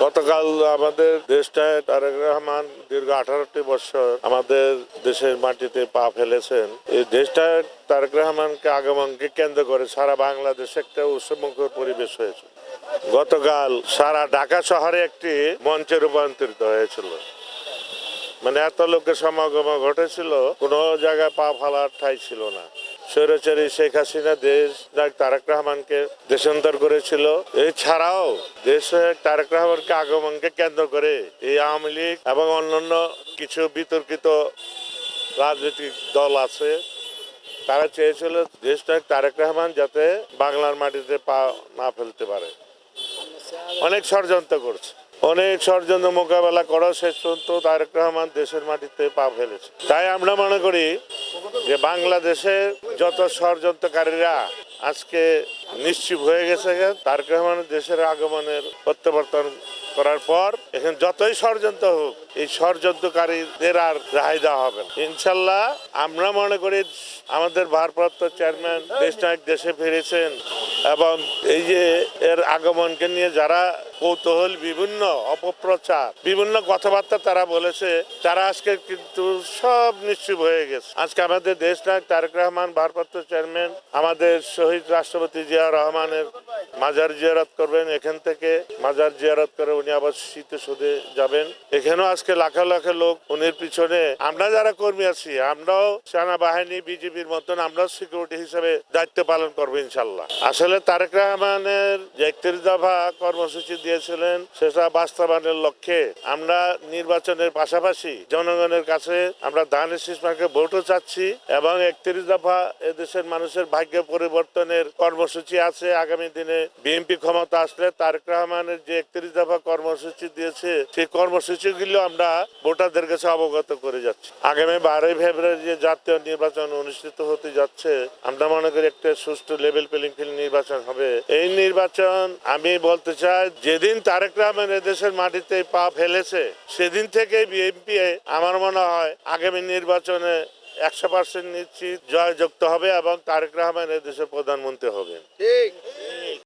গতকাল আমাদের দেশটায় তারেক রহমান দীর্ঘ 18টি বছর আমাদের দেশের মাটিতে পা ফেলেছেন। এই দেশটায় তারেক রহমানকে আগমনকে কেন্দ্র করে সারা বাংলাদেশে একটা উৎসবমুখর পরিবেশ হয়েছে। গতকাল সারা ঢাকা শহরে একটি মঞ্চে রূপান্তরিত হয়েছিল। মানে এত লোকের সমাগম ঘটেছিল, কোনো জায়গায় পা ফেলার ঠাঁই ছিল না। স্বৈরাচারী শেখ হাসিনা দেশ তারেক রহমানকে দেশান্তর করেছিল। এছাড়াও দেশে তারেক রহমানকে আগমনকে কেন্দ্র করে এই আওয়ামী লীগ এবং অন্যান্য কিছু বিতর্কিত রাজনৈতিক দল আছে, তারা চেয়েছিল দেশটা তারেক রহমান যাতে বাংলার মাটিতে পা না ফেলতে পারে। অনেক ষড়যন্ত্র করছে, অনেক ষড়যন্ত্র মোকাবেলা করা শেষ পর্যন্ত তারেক রহমান দেশের মাটিতে পা ফেলেছে। তাই আমরা মনে করি যে বাংলাদেশের যত ষড়যন্ত্রকারীরা আজকে নিশ্চিত হয়ে গেছে, তারেক রহমানের দেশের আগমনের প্রত্যাবর্তন করার পর এখন যতই ষড়যন্ত্র হোক এই ষড়যন্ত্রকারীদের আর রেহাই দেওয়া হবে না। ইনশাল্লাহ আমরা মনে করি আমাদের ভারপ্রাপ্ত চেয়ারম্যান দেশনায়ক দেশে ফিরেছেন এবং এই যে এর আগমনকে নিয়ে যারা কৌতূহল, বিভিন্ন অপপ্রচার, বিভিন্ন কথাবার্তা তারা বলেছে, তারা আজকে কিন্তু সব নিশ্চুপ হয়ে গেছে। আজকে আমাদের দেশনায়ক তারেক রহমান ভারপ্রাপ্ত চেয়ারম্যান আমাদের শহীদ রাষ্ট্রপতি জিয়া রহমানের মাজার জিয়ারত করবেন। এখান থেকে মাজার জিয়ারত করে উনি আবার স্মৃতিসৌধে যাবেন। এখানেও আজকে লাখ লাখ লোক উনির পিছনে। আমরা যারা কর্মী আছি, আমরাও সেনাবাহিনী বিজিবির মতন আমরাও সিকিউরিটি হিসেবে দায়িত্ব পালন করবো ইনশাল্লাহ। আসলে তারেক রহমানের যে 31 দফা কর্মসূচি দিয়েছিলেন সেটা বাস্তবায়নের লক্ষ্যে আমরা নির্বাচনের পাশাপাশি জনগণের কাছে আমরা ধানের শীষ মার্কে ভোটও চাচ্ছি এবং 31 দফা এদেশের মানুষের ভাগ্য পরিবর্তনের কর্মসূচি আছে। আগামী দিনে বিএনপি ক্ষমতা আসলে তারেক রহমানের যে 31 দফা কর্মসূচি দিয়েছে সেই কর্মসূচিগুলো আমরা ভোটারদের কাছে অবগত করে যাচ্ছি। আগামী 12 ফেব্রুয়ারি যে জাতীয় নির্বাচন অনুষ্ঠিত হতে যাচ্ছে, আমরা মনে করি একটা সুষ্ঠু লেভেল প্লেইং ফিল্ড নির্বাচন হবে। এই নির্বাচন আমি বলতে চাই, যেদিন তারেক রহমান এদেশের মাটিতে পা ফেলেছে সেদিন থেকে বিএনপি আমার মনে হয় আগামী নির্বাচনে 100% নিশ্চিত জয়যুক্ত হবে এবং তারেক রহমান এদেশের প্রধানমন্ত্রী হবেন। ঠিক।